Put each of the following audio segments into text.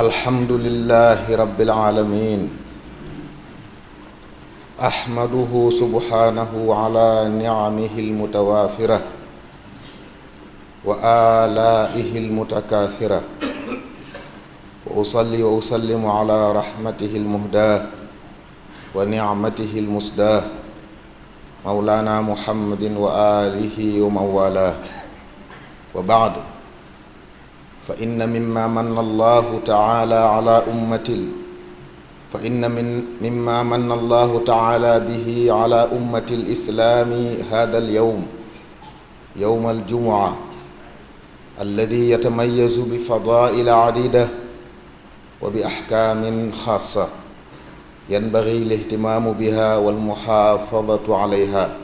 الحمد لله رب العالمين أحمده سبحانه على نعمه المتوافرة وآلائه المتكاثرة وأصلي وأسلم على رحمته المهداة ونعمته المسداة مولانا محمد وآله ومن والاه وبعد فإن مما من الله تعالى على مما من الله تعالى به على أمة الإسلام هذا اليوم يوم الجمعة الذي يتميز بفضائل عديدة وبأحكام خاصة ينبغي الاهتمام بها والمحافظة عليها.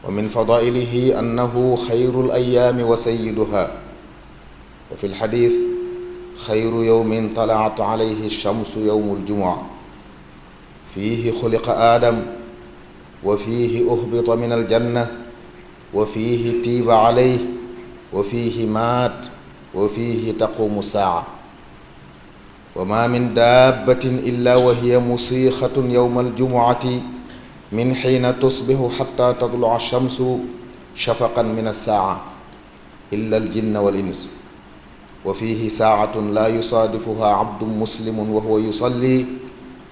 ومن فضائله أنه خير الأيام وسيدها، وفي الحديث خير يوم طلعت عليه الشمس يوم الجمعة، فيه خلق آدم وفيه أهبط من الجنة وفيه تيب عليه وفيه مات وفيه تقوم الساعة. وما من دابة إلا وهي مصيخة يوم الجمعة من حين تصبح حتى تطلع الشمس شفقا من الساعة إلا الجن والإنس، وفيه ساعة لا يصادفها عبد مسلم وهو يصلي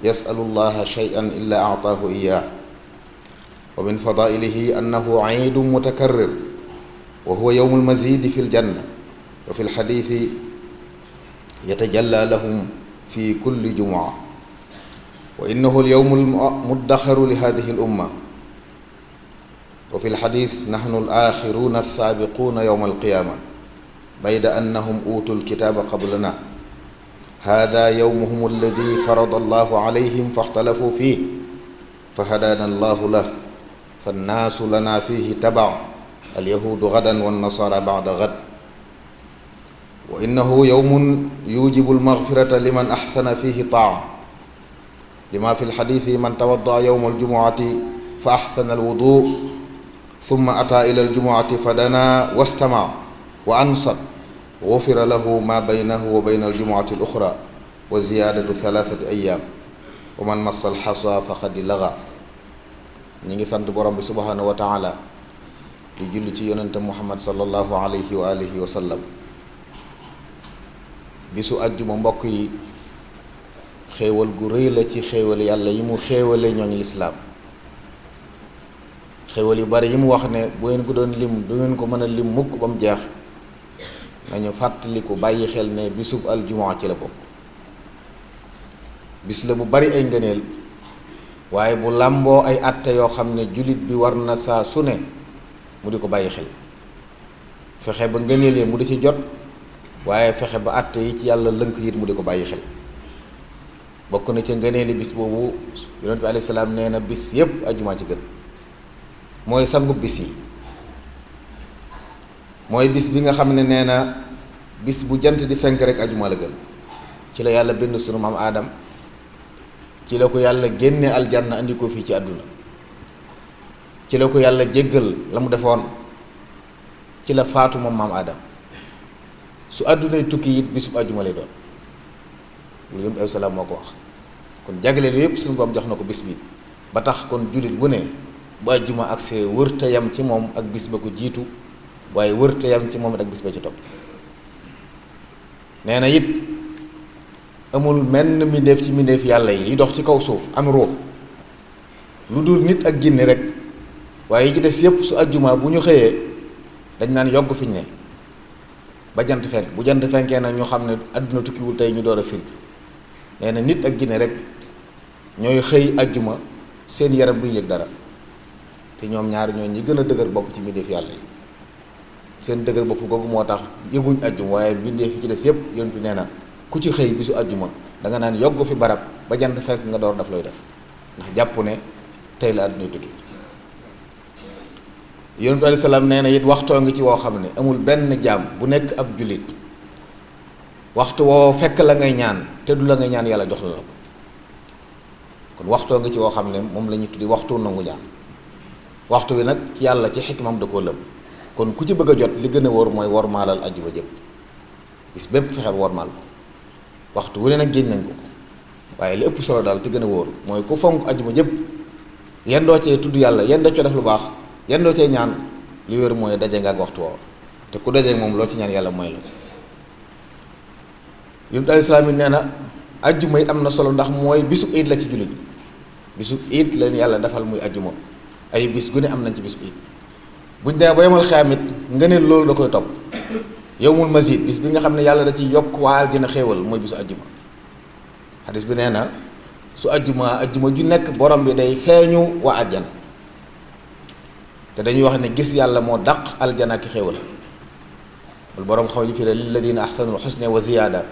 يسأل الله شيئا إلا أعطاه إياه. ومن فضائله أنه عيد متكرر وهو يوم المزيد في الجنة، وفي الحديث يتجلى لهم في كل جمعة، وإنه اليوم المدخر لهذه الأمة. وفي الحديث نحن الآخرون السابقون يوم القيامة بيد أنهم أوتوا الكتاب قبلنا، هذا يومهم الذي فرض الله عليهم فاختلفوا فيه فهدانا الله له، فالناس لنا فيه تبع، اليهود غدا والنصارى بعد غد. وإنه يوم يوجب المغفرة لمن أحسن فيه طاعة، لما في الحديث من توضأ يوم الجمعة فأحسن الوضوء ثم أتى إلى الجمعة فدنا واستمع وأنصت غفر له ما بينه وبين الجمعة الأخرى وزيادة 3 أيام، ومن مس الحصى فقد لغى. ñi ngi sant borom bi subhanahu wa taala di julli ci yonente muhammad sallallahu alayhi wa alihi wa sallam. bisu àjjuma mbokk yi xéewal gu rëy la ci xéewal yàlla yi mu xéewale ñooñu lislaam. xéewal yu bari yi mu wax ne bu ngeen ko doon lim du ngeen ko mën a lim mukk ba mu jeex, nañu fàttaliku bàyyi xel ne bisub aljumaa ci la bokk. bis la bu bari ay ngëneel, waaye bu làmboo ay àtte yoo xam ne jullit bi war na saa su ne mu di ko bàyyi xel, fexe ba ngëneel yi mu di ci jot, waaye fexe ba àtte yi ci yàlla lënk it mu di ko bàyyi xel. bokk na ca ngëneeli bis boobu yonent bi alayhi salaam nee na bis yépp ajumaa ci gën, mooy sangu bis yi. mooy bis bi nga xam ne nee na bis bu jant di fenk rek ajuma la gën. ci la yàlla bind sunu maam aadam, ci la ko yàlla génne aljanna andi ko fii ci àdduna, ci la ko yàlla jéggal la mu defoon, ci la faatu moom maam aadam. su àddunay tukki it bisub ajuma lay doon, lu yonent bi salaam moo ko wax. kon jagleel yépp suñu borom jox na ko bis bi, ba tax kon jullit bu ne bu ajuma agsee wërta yam ci moom ak bis ba ko jiitu, waaye wërta yam ci moom ak bis ba ci topp. nee na it amul menn mbindeef ci mbindeef yàlla yi dox ci kaw suuf am ruux lu dul nit ak ginne rek, waaye yi ci des yépp su ajjuma bu ñu xëyee dañ naan yogg fiñ ne ba jant fenk. bu jant fenkee nag ñu xam ne àdduna tukkiwul tey ñu door a firi. nee na nit ak ginne rek ñooy xëy ajjuma seen yaram duñu yëg dara, te ñoom ñaar ñoo ñi gën a dëgër bopp ci mbindeef yàlla yi. seen dëgër bopp googu moo tax yëguñ ajjuma, waaye mbindeef yi ci des yépp yonent bi nee na ku ci xëy bisu ajjuma da nga naan yogg fi barab ba jant fenk nga door daf looy def, ndax jàpp ne tey la àdduna tukki. yonent bi alayhi salaam nee na it waxtoo ngi ci woo xam ne amul benn jaam bu nekk ab jullit waxtu woo fekk la ngay ñaan te du la ngay ñaan yàlla jox la ko. kon waxtoo ngi ci woo xam ne moom la ñuy tuddi waxtu nangu ñaan. waxtu wi nag ci yàlla ci xikmam da koo lëm, kon ku ci bëgg a jot li gën a wóor mooy wormaalal ajjuma jëpp bis bépp fexeel wormaal ko waxtu wu ne nag génn nañ ko waaye li ëpp solo daal te gën a wóor mooy ku fonk ajjuma jëpp yendoo cee tudd yàlla yendoo cee def lu baax yendoo cee ñaan li wér mooy daje nga ak waxtu woowu te ku daje moom loo ci ñaan yàlla mooy la. Yonent alayhi salaam nee na ajjuma it am na solo ndax mooy bisu iid la ci jullit bisu iid leen yàlla defal muy ajjuma ay bis gu ne am nañ ci bisu iid buñ demee ba yemal xaam it nga ne loolu da koy topp yawmul mazid bis bi nga xam ne yàlla da ci yokk waal dina xéewal mooy bisu ajjuma xadis bi nee na su ajjuma ju nekk borom bi day feeñu waa àjjana te dañuy wax ne gis yàlla moo dàq aljana ak xéewal loolu borom xaw ñu fi lilladina ahsanul husna wa ziyaada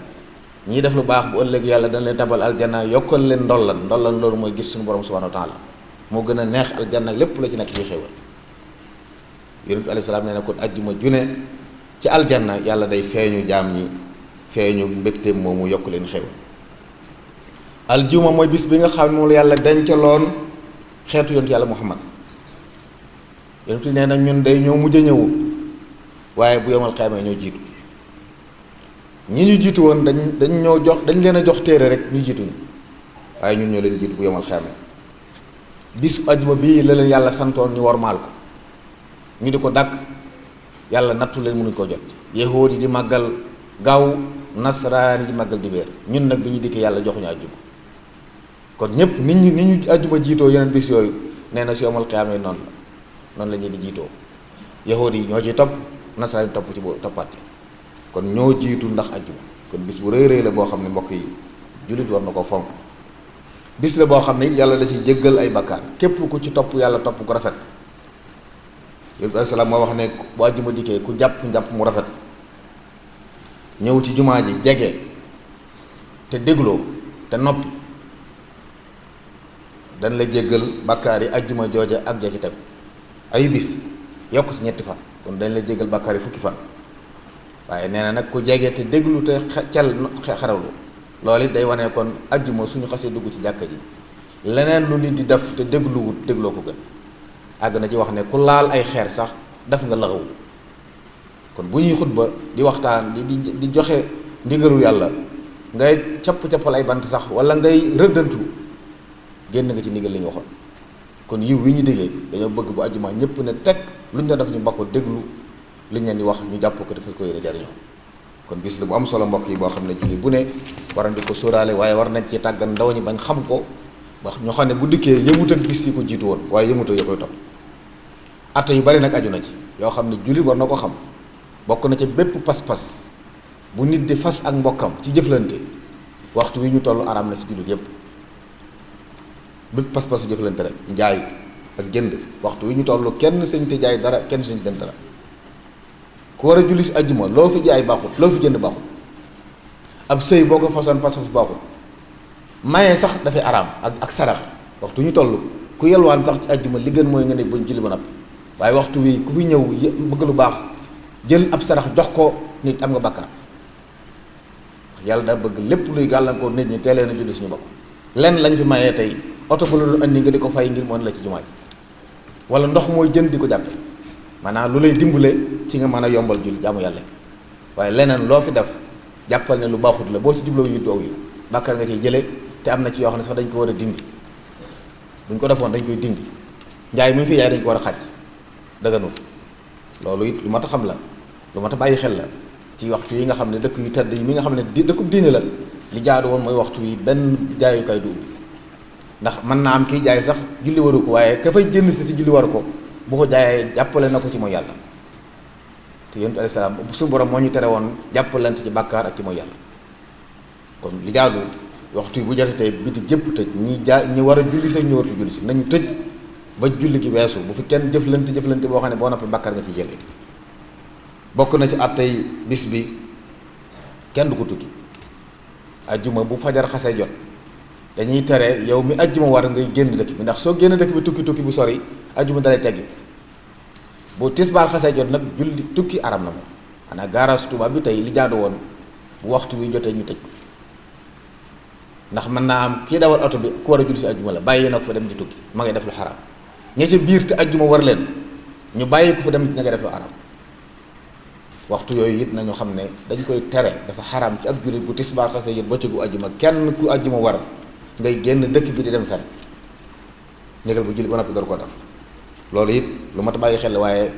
ñii def lu baax bu ëllëg yàlla dañ leen tabal aljana yokkal leen ndollan loolu mooy gis suñu borom subhanahu wa taala moo gën a neex aljana lépp la ci nekk ci xéewal. Yonent bi alayhi salaam nee na kon ajjuma june ci aljanna yàlla day feeñu jaam ñi feeñu mbégteem moomu yokk leen xéewal. aljuma mooy bis bi nga xam ne moom la yàlla dencaloon xeetu yonent yàlla Muhammad yonent nee na ñun day ñoo mujj a ñëw waaye bu yomal xeamee ñoo jiitu ñi ñu jiitu woon dañ leen a jox téere rek ñu jiituñu waaye ñun ñoo leen jiitu bu yomal xeamee bisu ajjuma bii la leen yàlla santoon ñu wormaal ko ñu di ko dàkk yàlla nattu leen mënuñ koo jot yahuud yi di màggal gaaw nasaraan yi di màggal dibéer ñun nag bi ñu dikkee yàlla joxuñu ajjuma kon ñëpp ni ñu ajjuma jiitoo yeneen bis yooyu nee na si yomal xiyaamee noonu la ñuy di jiitoo yahuud yi ñoo ciy topp nasaraan yi topp ci toppaat kon ñoo jiitu ndax ajjuma kon bis bu rëy rëy la boo xam ne mbokk yi jullit war na ko fonk bis la boo xam ne it yàlla da ci jéggal ay bakkaar képp ku ci topp yàlla topp ko rafet Yonent bi salaam moo wax ne bu àjjuma dikkee ku jàpp njàpp mu rafet ñëw ci jumaa ji jege te dégloo te noppi dañ la jéggal bàkkaar yi àjjuma jooja ak ja ci tegu ay bis yokk ci ñetti fan kon dañ la jéggal bàkkaar yi fukki fan waaye nee na nag ku jege te déglu te xarawlu loolu it day wane kon àjjuma suñu xasee dugg ci jàkka ji leneen lu nit di def te dégluwut dégloo ko gën àgg na ci wax ne ku laal ay xeer sax def nga laxawu kon bu ñuy xutba di waxtaan di joxe ndigalul yàlla ngay capp-cappal ay bant sax wala ngay rëddantu génn nga ci ndigal li ñu waxoon kon yiw wi ñu déggee dañoo bëgg bu àjjuma ñëpp ne teg lu ñu doon def ñu mbokk déglu li ñu leen di wax ñu jàpp ko defal ko yéene jariñoo kon bis la bu am solo mbokk yi boo xam ne julli bu ne war di ko sóoraale waaye war nañ ci tàggat ndaw ñi bañ xam ko ba ñoo xam ne bu dikkee yëmut ak bis yi ko jiitu woon waaye yëmut ak ya koy topp atte yu bari nag aju na ci yoo xam ne jullit war na ko xam bokk na ci bépp pas-pas bu nit di fas ak mbokkam ci jëflante waxtu wi ñu toll araam na ci jullit yépp bépp pas-pas su jëflante rek njaay ak jënd waxtu wi ñu toll kenn sañ te jaay dara kenn sañ jënd dara ku war a julli si ajjuma loo fi jaay baaxut loo fi jënd baaxut ab sëy boo ko façon pas-pas baaxut maye sax dafay araam ak sarax waxtu ñu toll ku yelwaan sax ci ajjuma li gën mooy nga ne bañ julli ba noppi waaye waxtu wi ku fi ñëw bëgg lu baax jël ab sarax jox ko nit am nga bakkaar yàlla daa bëgg lépp luy gàllankoor nit ñi teelee na julli suñu bopp lenn lañ fi mayee tey oto ba la doon andi nga di ko fay ngir mën la ci jumaa ji wala ndox mooy jënd di ko jàppe maanaam lu lay dimbale ci nga mën a yombal julli jaamu yàlla waaye leneen loo fi def jàppal ne lu baaxut la boo ci jubloo yu doow yi bàkkaar nga ciy jële te am na ci yoo xam ne sax dañ ko war a dindi buñ ko defoon dañ koy dindi njaay mu ñu fi jaay dañ ko war a xàcc dëgganul loolu it lu mat a xam la lu mat a bàyyi xel la ci waxtu yi nga xam ne dëkk yu tedd yi mi nga xam ne dëkkub diine la li jaadu woon mooy waxtu yi benn jaayukaay du ubbi ndax mën naa am kiy jaay sax julli waru ko waaye ka fay jënd si ci julli waru ko bu ko jaayee jàppale na ko ci mooy yàlla te yonent alayhi salaam suñu borom moo ñu tere woon jàppalante ci bàkkaar ak ci mooy yàlla kon li jaadu waxtu yi bu jotee tey biti jëpp tëj ñi war a julli sax ñi wartu julli si nañu tëj ba julli gi weesu bu fi kenn jëflante boo xam ne boo noppi bàkkaar nga ci jëlee bokk na ci àttey bis bi kenn du ko tukki ajjuma bu fajar xasee jot dañuy tere yow mi ajjuma war ngay génn dëkk bi ndax soo génn dëkk bi tukki bu sori ajjuma dalay teggi bu tisbaar xasee jot nag julli tukki aram na moom xanaa garage Tuubaa bi tey li jaadu woon bu waxtu wi jotee ñu tëj ndax mën naa am kii dawal oto bi ku war a julli si ajjuma la bàyyi na ko fa dem di tukki ma ngay def lu xaraam ña ca biir te ajjuma war leen ñu bàyyi ko fa dem ña ngay def lu xaraam waxtu yooyu it nañu xam ne dañ koy tere, dafa xaraam ci ab jullit bu tisbaar xasee jot bëccëgu ajjuma kenn ku ajjuma war ngay génn dëkk bi di dem fenn négal bu jullit ba noppi door koo def. loolu it lu mat a bàyyi xel waaye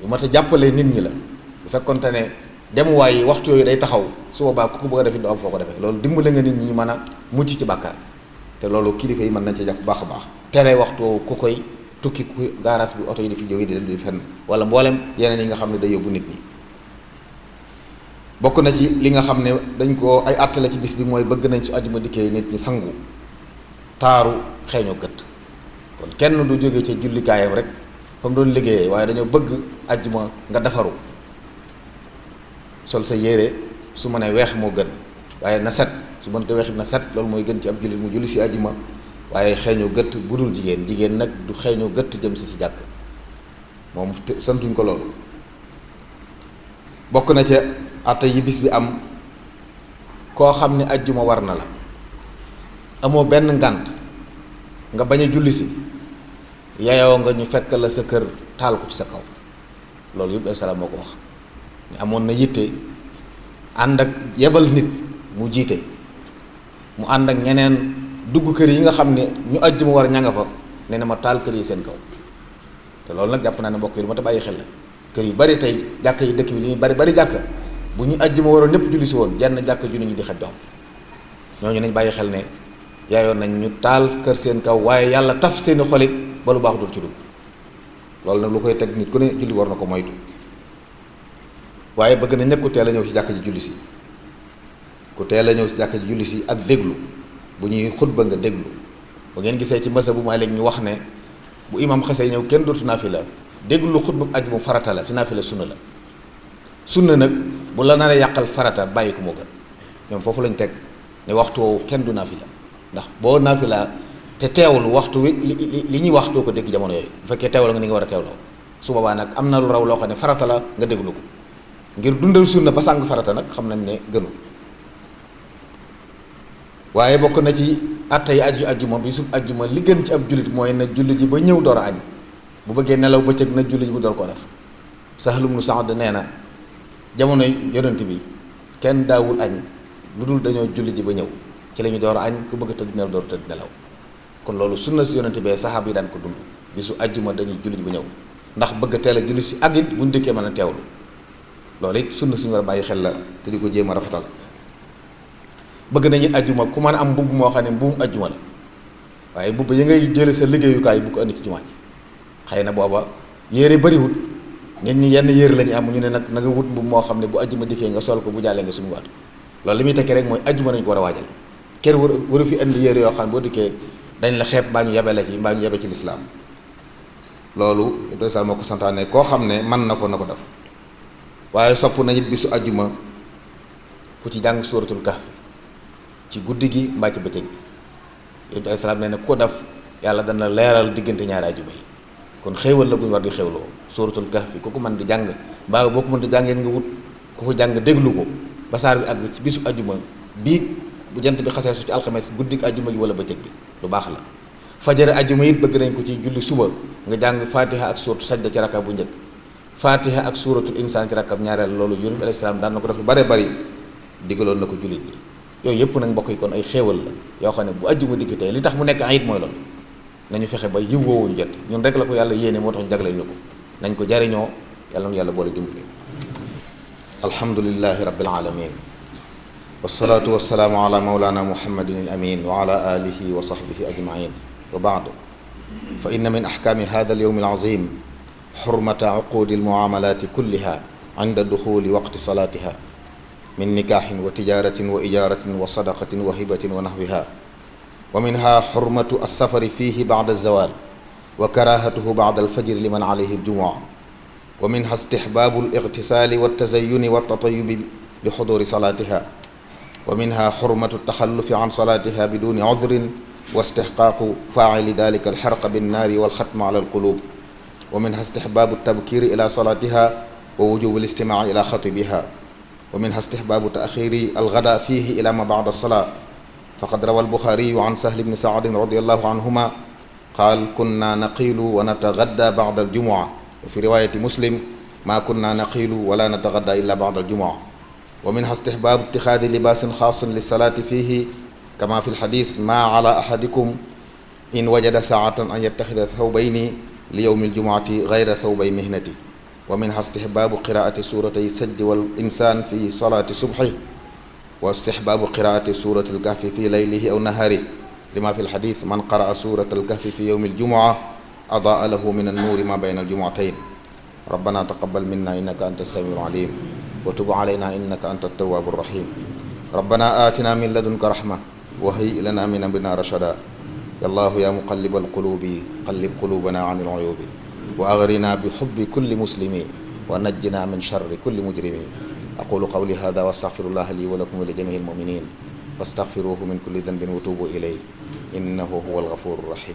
lu mat a jàppale nit ñi la. bu fekkonte ne demuwaay yi waxtu yooyu day taxaw su boobaa ku ko bëgg a def doo am foo ko defee, loolu dimbale nga nit ñi mën a mucc ci bàkkaar te loolu kilifa yi mën nañ ci jàpp baax a baax. tere waxtu ku koy tukki ku gaaraas bi oto yi di fi jóge di dem di fenn wala mboolem yeneen yi nga xam ne day yóbbu nit ñi. bokk na ci li nga xam ne dañ ko ay àtte la ci bis bi mooy bëgg nañ su àjjuma dikkee nit ñi sangu taaru xeeñoo gët. kon kenn du jóge ca jullikaayam rek fa mu doon liggéeyee waaye dañoo bëgg àjjuma nga defaru sol sa yére su ma nee weex moo gën waaye na set su mënta weexit na set, loolu mooy gën ci ab jullit mu julli si àjjuma waaye xeeñoo gët bu dul jigéen nag du xeeñoo gët jëm si ci jàkk moom santuñ ko loolu. bokk na ca àtte yi bis bi am koo xam ne àjjuma war na la amoo benn ngànt nga bañ a julli si yayoo nga ñu fekk la sa kër taal ko ci sa kaw. loolu yëpp salaam moo ko wax ñu amoon na yitte ànd ak yebal nit mu jiite mu ànd ak ñeneen dugg kër yi nga xam ne ñu àjjuma war ña nga fa ne na ma taal kër yi seen kaw. te loolu nag jàpp naa ne mbokk yi lu ma ta bàyyi xel la. kër yu bari tey jàkk yi dëkk bi li ñuy bari jàkk bu ñu àjjuma waroon ñëpp julli si woon jenn jàkk ju nit ñi di xaj doom ñooñu nañ bàyyi xel ne yaayoon nañ ñu taal kër seen kaw waaye yàlla taf seeni xolit ba lu baax dul ci dugg. loolu nag lu koy teg nit ku ne julli war na ko moytu waaye bëgg na ñëpp ku teel a ñëw ci jàkk ji julli si ku teel a ñëw ci jàkk ji julli si ak déglu bu ñuy xutba nga déglu. bu ngeen gisee ci masa bu Maalik ñu wax ne bu imam xasee ñëw kenn dootu naafila déglu xutba ajjuma farata la te naafila sunna la. sunna nag bu la nar a yàqal farata bàyyi ko moo gën. ñoom foofu lañ teg ne waxtu woowu kenn du naafila ndax boo naafila te teewul waxtu wi li ñuy wax doo ko dégg jamono yooyu bu fekkee teewal nga ni nga war a teewloo su boobaa nag am na lu raw loo xam ne farata la nga déglu ko ngir dundal sunna ba sàng farata nag xam nañ ne gënu. waaye bokk na ci atta yi ajjuma bi sub ajjuma li gën ci ab jullit mooy na julli ji ba ñëw door a añ bu bëggee nelaw bëccëg na julli ji bu door koo def. Sahl ibn Sa'd nee na jamono yonent bi kenn daawul añ lu dul dañoo julli ji ba ñëw ci la ñu door a añ ku bëgg tëdd nelaw door tëdd nelaw. kon loolu sunna si yonent bee saxaaba yi daan ko dund bisu ajjuma dañuy julli ji ba ñëw ndax bëgg teel a julli si ak it buñ dikkee mën a teewlu loolu it sunna suñu war a bàyyi xel la te di ko jéem a rafetal. bëgg nañu ajjuma ku mën a am mbubb moo xam ne mbubbum ajjuma la waaye mbubb yi ngay jële sa liggéeyukaay bu ko andi ci jumaa ji xëy na booba yére bariwut nit ñi yenn yére la ñu am ñu ne nag na nga wut mbubb moo xam ne bu ajjuma dikkee nga sol ko bu jàllee nga suñu waat loolu li muy tekki rek mooy ajjuma nañu ko war a waajal kër waru fi indi yére yoo xam ne boo dikkee dañ la xeeb mbaa ñu yebe la ci mbaa ñu yebe ci lislaam loolu Ibrahima Sall moo ko santaane koo xam ne mën na ko def waaye sopp na it bisu ajjuma ku ci jàng suuratul kahfi ci guddi gi mbaa ci bëccëg bi Ibrahima Sall nee na ku ko def yàlla dana leeral diggante ñaari ajjuma yi kon xéewal la bu ñu war di xéewloo suuratul kahfi ku ko mën di jàng mbaa boo ko mën di jàngeen nga wut ku ko jàng déglu ko ba saar bi àgg ci bisu ajjuma bii bu jant bi xasee su ci alxames guddi ajjuma gi wala bëccëg bi lu baax la. fajare ajjuma it bëgg nañ ko ci julli suba nga jàng fatiha ak suuratu sajda ci rakab bu njëkk fatiha ak suuratul insaan ci rakab ñaareel loolu yonent bi alayhi salaam daan na ko def lu bare bari digaloon na ko jullit bi yooyu yëpp nag mbokk yi kon ay xéewal la yoo xam ne bu ajjuma dikk tey li tax mu nekk ayit mooy loolu nañu fexe ba yiw woowu ñu jot ñun rek la ko yàlla yéene moo tax ñu jagleel ñu ko nañ ko jariñoo yàlla nu yàlla boole dimbali. alhamdulillahi rabbil alamin wasalaatu wasalaamu ala mawlana muhammadin al amin wa ala alihi wa sahbihi ajmain wa baad fa inna min ahkaami hada al yawm al azim xurmata uqudi al muamalati kulliha inda duxuli waqti salatiha min nikahin wa tijaratin wa ijaratin wa sadaqatin wa hibatin wa nahwiha wa minha xurmatu alsafari fihi bacda alzawal wa karahatuhu bacda alfajri liman alayhi aljumua wa minha istixbaabu aligtisali waltazayuni waltatayubi li xuduri salatiha wa minha xurmatu altaxallufi an salatiha biduni cudrin wa istixqaaqu faacili dalika alxarqa binnaari walxatma ala alqulub wa minha istixbaabu altabkiri ila salatiha wa wujubu alistimaci ila xatibiha wa minha istixbaabu taaxiri algada fihi ila ma bacda alsalaa faqad rawa albuxaariyu an sahl bni saadin radiallahu anhuma qaal kunna naqiilu wa natagadda bacda aljumuca wa fi riwaayati muslim ما كنا نقيل ولا نتغدى إلا بعد الجمعة. ومنها استحباب اتخاذ لباس خاص للصلاة فيه كما في الحديث ما على أحدكم إن وجد ساعة أن يتخذ ثوبين ليوم الجمعة غير ثوبي مهنته. ومنها استحباب قراءة سورتي السجد والإنسان في صلاة الصبح واستحباب قراءة سورة الكهف في ليله أو نهاره لما في الحديث من قرأ سورة الكهف في يوم الجمعة أضاء له من النور ما بين الجمعتين. ربنا تقبل منا إنك أنت السميع العليم وتب علينا إنك أنت التواب الرحيم. ربنا آتنا من لدنك رحمة وهيئ لنا من أمرنا رشدا. يا الله يا مقلب القلوب قلب قلوبنا عن العيوب وأغرنا بحب كل مسلم ونجنا من شر كل مجرم. أقول قولي هذا واستغفر الله لي ولكم ولجميع المؤمنين فاستغفروه من كل ذنب وتوبوا إليه إنه هو الغفور الرحيم.